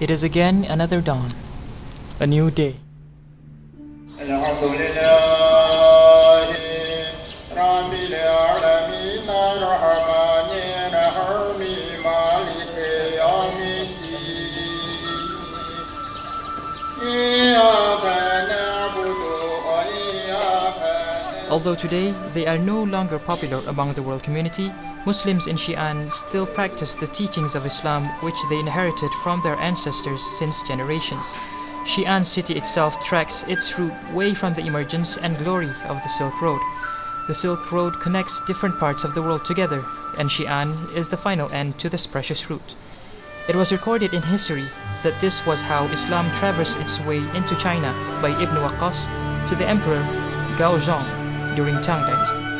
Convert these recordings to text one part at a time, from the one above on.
It is again another dawn, a new day. Although today they are no longer popular among the world community, Muslims in Xian still practice the teachings of Islam which they inherited from their ancestors since generations. Xi'an city itself tracks its route way from the emergence and glory of the Silk Road. The Silk Road connects different parts of the world together, and Xi'an is the final end to this precious route. It was recorded in history that this was how Islam traversed its way into China by Ibn Waqqas to the Emperor Gaozong during Tang Dynasty.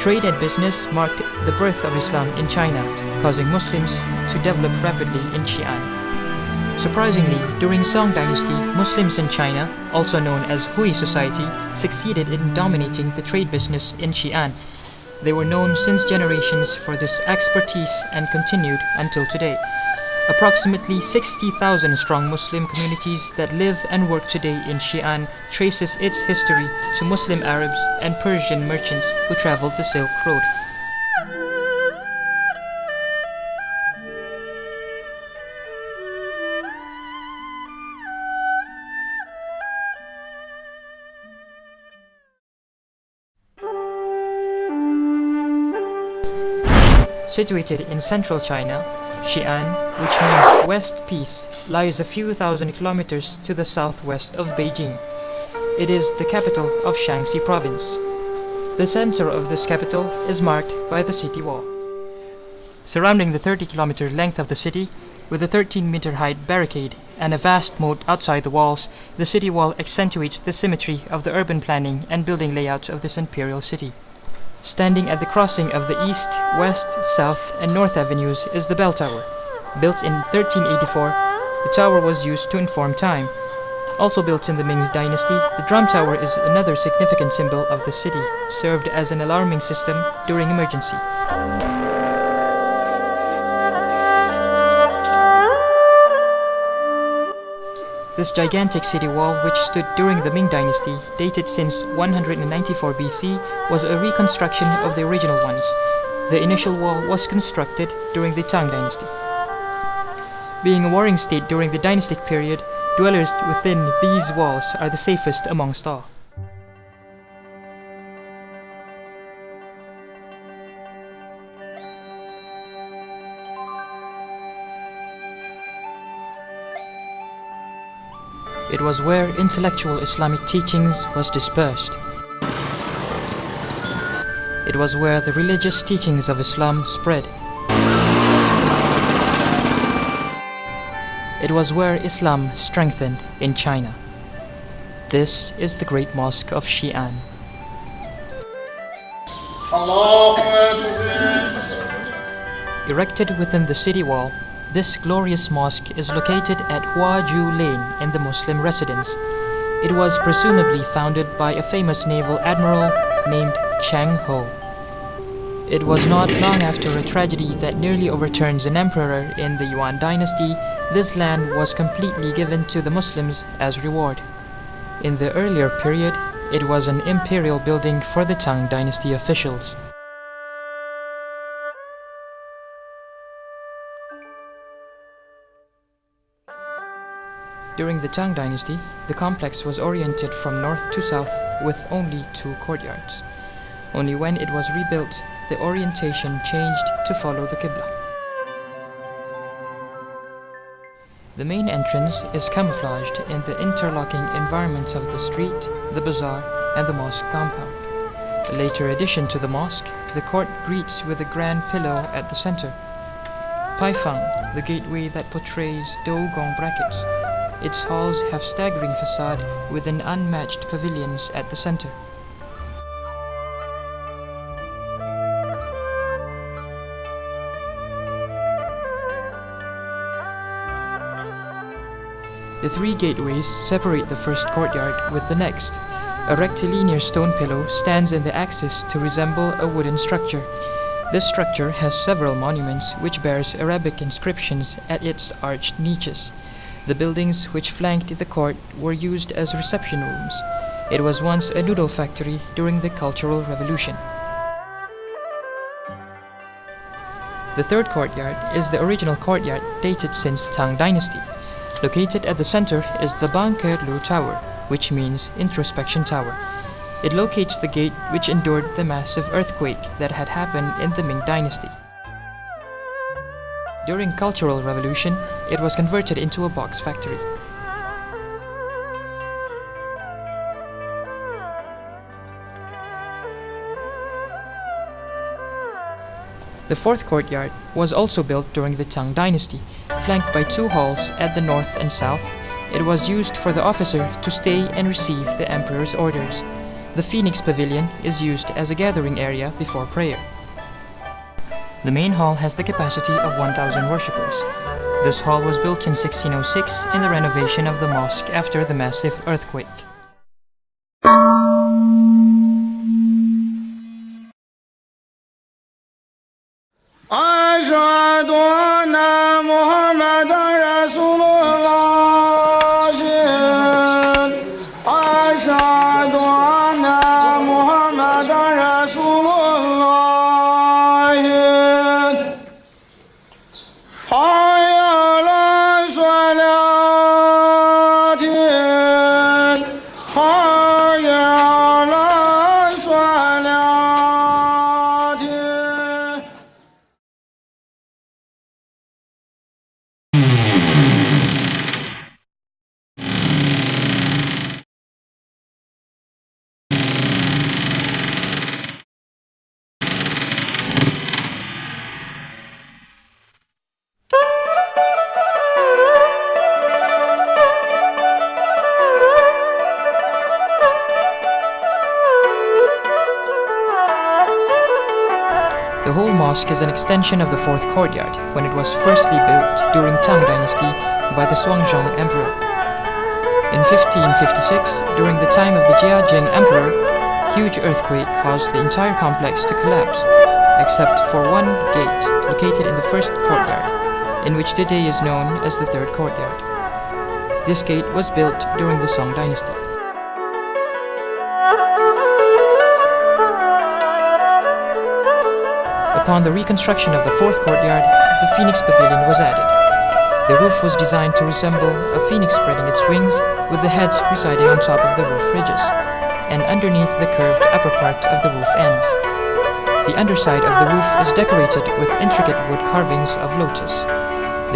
Trade and business marked the birth of Islam in China, causing Muslims to develop rapidly in Xi'an. Surprisingly, during Song Dynasty, Muslims in China, also known as Hui society, succeeded in dominating the trade business in Xi'an. They were known since generations for this expertise and continued until today. Approximately 60,000 strong Muslim communities that live and work today in Xi'an traces its history to Muslim Arabs and Persian merchants who traveled the Silk Road. Situated in central China, Xi'an, which means West Peace, lies a few thousand kilometers to the southwest of Beijing. It is the capital of Shaanxi province. The center of this capital is marked by the city wall. Surrounding the 30-kilometer length of the city, with a 13-meter height barricade and a vast moat outside the walls, the city wall accentuates the symmetry of the urban planning and building layout of this imperial city. Standing at the crossing of the East, West, South, and North Avenues is the Bell Tower. Built in 1384, the tower was used to inform time. Also built in the Ming Dynasty, the Drum Tower is another significant symbol of the city, served as an alarming system during emergency. This gigantic city wall, which stood during the Ming Dynasty, dated since 194 BC, was a reconstruction of the original ones. The initial wall was constructed during the Tang Dynasty. Being a warring state during the dynastic period, dwellers within these walls are the safest amongst all. It was where intellectual Islamic teachings was dispersed. It was where the religious teachings of Islam spread. It was where Islam strengthened in China. This is the Great Mosque of Xi'an. Erected within the city wall, this glorious mosque is located at Huaju Lane in the Muslim residence. It was presumably founded by a famous naval admiral named Cheng Ho. It was not long after a tragedy that nearly overturns an emperor in the Yuan dynasty, this land was completely given to the Muslims as reward. In the earlier period, it was an imperial building for the Tang dynasty officials. During the Tang dynasty, the complex was oriented from north to south with only 2 courtyards. Only when it was rebuilt, the orientation changed to follow the Qibla. The main entrance is camouflaged in the interlocking environments of the street, the bazaar, and the mosque compound. A later addition to the mosque, the court greets with a grand pillow at the center. Feng, the gateway that portrays Dougong brackets. Its halls have staggering facade with an unmatched pavilions at the center. The 3 gateways separate the first courtyard with the next. A rectilinear stone pillow stands in the axis to resemble a wooden structure. This structure has several monuments which bears Arabic inscriptions at its arched niches. The buildings which flanked the court were used as reception rooms. It was once a noodle factory during the Cultural Revolution. The third courtyard is the original courtyard dated since Tang Dynasty. Located at the center is the Kaed Tower, which means introspection tower. It locates the gate which endured the massive earthquake that had happened in the Ming Dynasty. During Cultural Revolution, it was converted into a box factory. The fourth courtyard was also built during the Tang Dynasty, flanked by 2 halls at the north and south. It was used for the officer to stay and receive the emperor's orders. The Phoenix Pavilion is used as a gathering area before prayer. The main hall has the capacity of 1,000 worshippers. This hall was built in 1606 in the renovation of the mosque after the massive earthquake. The whole mosque is an extension of the fourth courtyard when it was firstly built during Tang Dynasty by the Xuanzong Emperor. In 1556, during the time of the Jia Emperor, huge earthquake caused the entire complex to collapse, except for one gate located in the first courtyard, in which today is known as the third courtyard. This gate was built during the Song Dynasty. Upon the reconstruction of the fourth courtyard, the Phoenix Pavilion was added. The roof was designed to resemble a phoenix spreading its wings, with the heads residing on top of the roof ridges, and underneath the curved upper part of the roof ends. The underside of the roof is decorated with intricate wood carvings of lotus.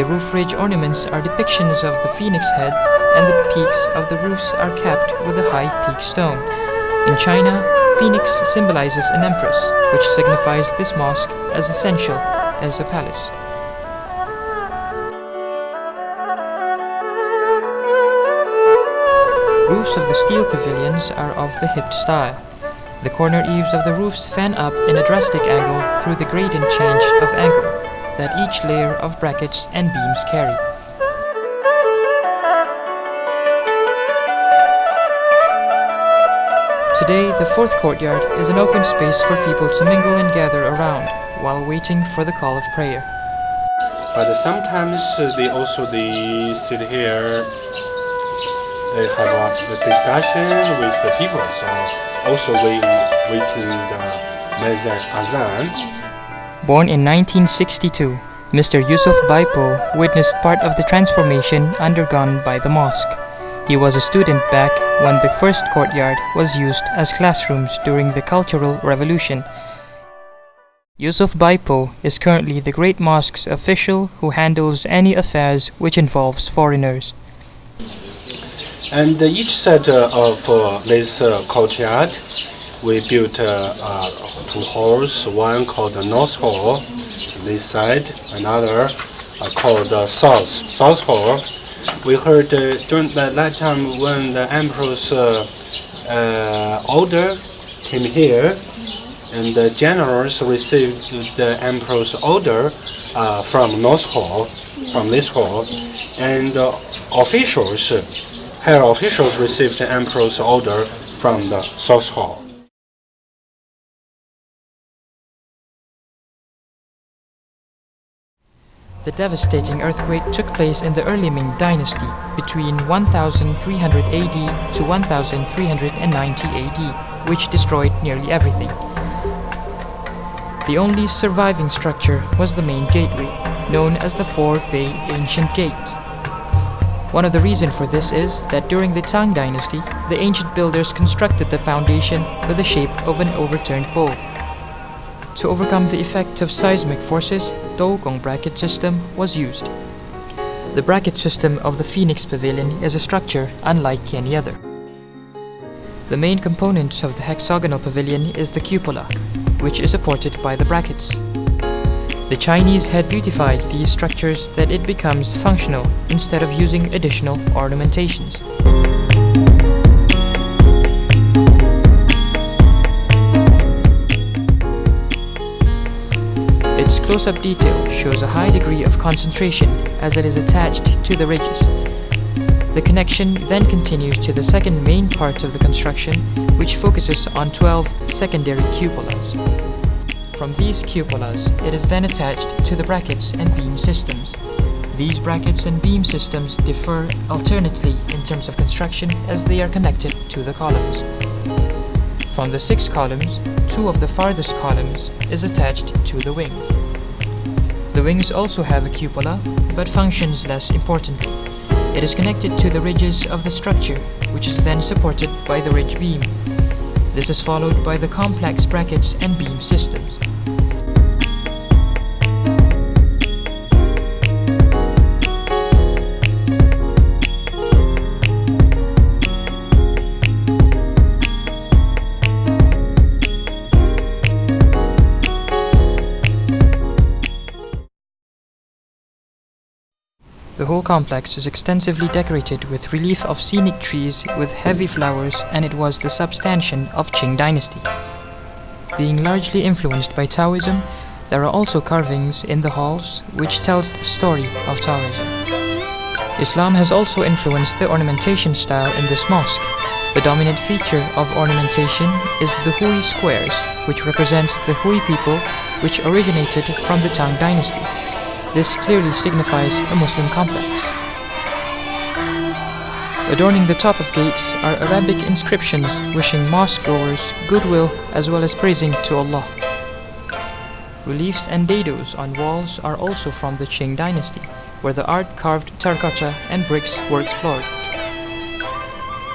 The roof ridge ornaments are depictions of the phoenix head, and the peaks of the roofs are capped with a high peak stone. In China, phoenix symbolizes an empress, which signifies this mosque as essential as a palace. Roofs of the steel pavilions are of the hipped style. The corner eaves of the roofs fan up in a drastic angle through the gradient change of angle that each layer of brackets and beams carry. Today, the fourth courtyard is an open space for people to mingle and gather around while waiting for the call of prayer. But sometimes they sit here. They have a discussion with the people. So also waiting the Mazar Azan. Born in 1962, Mr. Yusuf Baipo witnessed part of the transformation undergone by the mosque. He was a student back when the first courtyard was used as classrooms during the Cultural Revolution. Yusuf Baipo is currently the Great Mosque's official who handles any affairs which involves foreigners. And each set of this courtyard, we built two halls, one called the North Hall, this side, another called the South Hall. We heard during that time when the emperor's order came here, and the generals received the emperor's order from North Hall, from this hall, and officials, higher officials received the emperor's order from the South Hall. The devastating earthquake took place in the early Ming dynasty between 1300 AD to 1390 AD, which destroyed nearly everything. The only surviving structure was the main gateway, known as the Four Bay Ancient Gate. One of the reasons for this is that during the Tang dynasty, the ancient builders constructed the foundation with the shape of an overturned bowl. To overcome the effect of seismic forces, Dougong bracket system was used. The bracket system of the Phoenix Pavilion is a structure unlike any other. The main component of the hexagonal pavilion is the cupola, which is supported by the brackets. The Chinese had beautified these structures that it becomes functional instead of using additional ornamentations. Its close-up detail shows a high degree of concentration as it is attached to the ridges. The connection then continues to the second main part of the construction, which focuses on 12 secondary cupolas. From these cupolas, it is then attached to the brackets and beam systems. These brackets and beam systems differ alternately in terms of construction as they are connected to the columns. From the 6 columns, 2 of the farthest columns is attached to the wings. The wings also have a cupola, but functions less importantly. It is connected to the ridges of the structure, which is then supported by the ridge beam. This is followed by the complex brackets and beam systems. The whole complex is extensively decorated with relief of scenic trees with heavy flowers, and it was the substantiation of Qing dynasty. Being largely influenced by Taoism, there are also carvings in the halls which tells the story of Taoism. Islam has also influenced the ornamentation style in this mosque. The dominant feature of ornamentation is the Hui squares, which represents the Hui people which originated from the Tang dynasty. This clearly signifies a Muslim complex. Adorning the top of gates are Arabic inscriptions wishing mosque goers goodwill as well as praising to Allah. Reliefs and dados on walls are also from the Qing dynasty, where the art-carved terracotta and bricks were explored.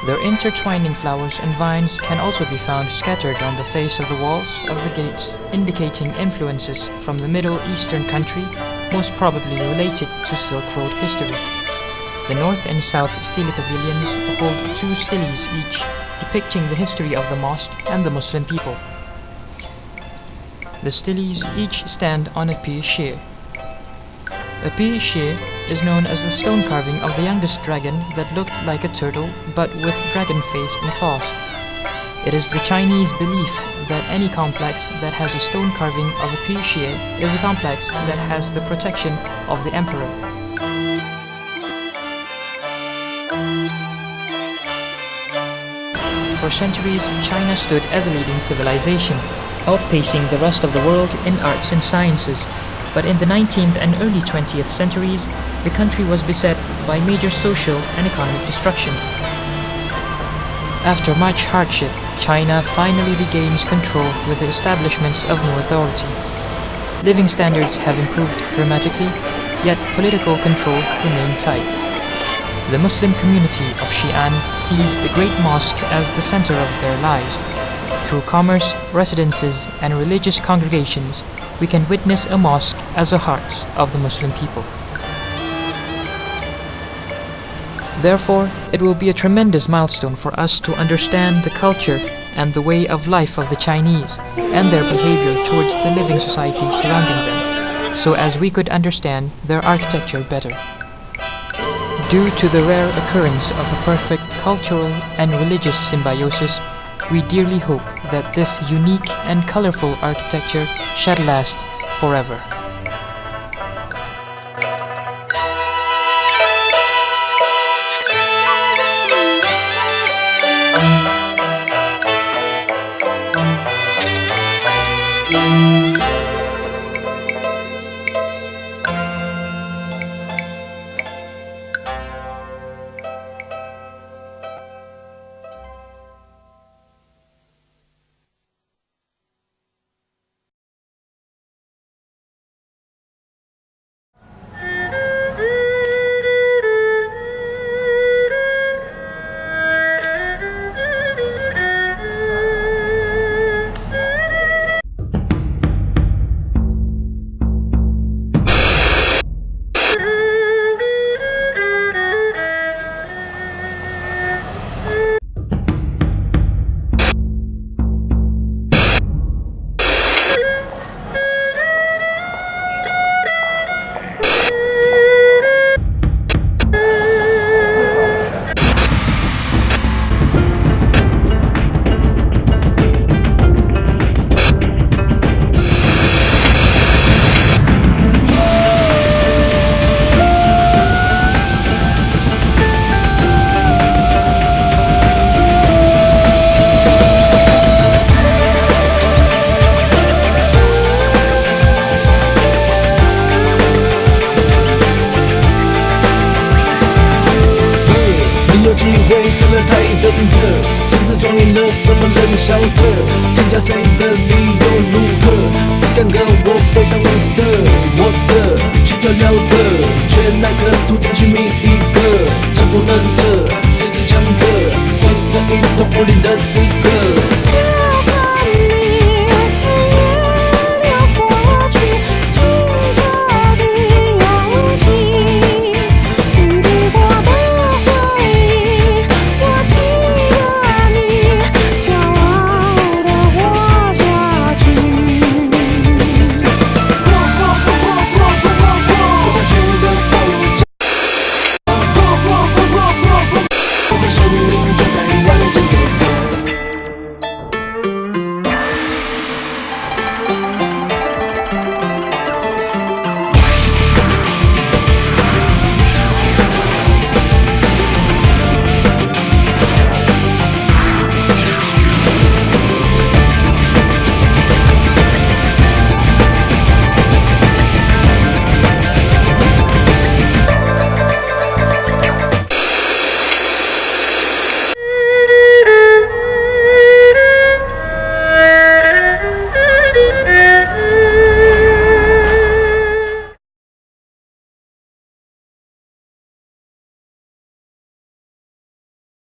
Their intertwining flowers and vines can also be found scattered on the face of the walls of the gates, indicating influences from the Middle Eastern country, most probably related to Silk Road history. The north and south stele pavilions hold 2 steles each, depicting the history of the mosque and the Muslim people. The steles each stand on a pied. A pied is known as the stone carving of the youngest dragon that looked like a turtle but with dragon face and claws. It is the Chinese belief that any complex that has a stone carving of a pied is a complex that has the protection of the emperor. For centuries, China stood as a leading civilization, outpacing the rest of the world in arts and sciences. But in the 19th and early 20th centuries, the country was beset by major social and economic destruction. After much hardship, China finally regains control with the establishment of new authority. living standards have improved dramatically, yet political control remained tight. The Muslim community of Xian sees the Great Mosque as the center of their lives. Through commerce, residences, and religious congregations, we can witness a mosque as a heart of the Muslim people. Therefore, it will be a tremendous milestone for us to understand the culture and the way of life of the Chinese and their behavior towards the living society surrounding them, so as we could understand their architecture better. Due to the rare occurrence of a perfect cultural and religious symbiosis, we dearly hope that this unique and colorful architecture shall last forever.谁的理由如何？只敢跟我背上你的，我的，去交流的。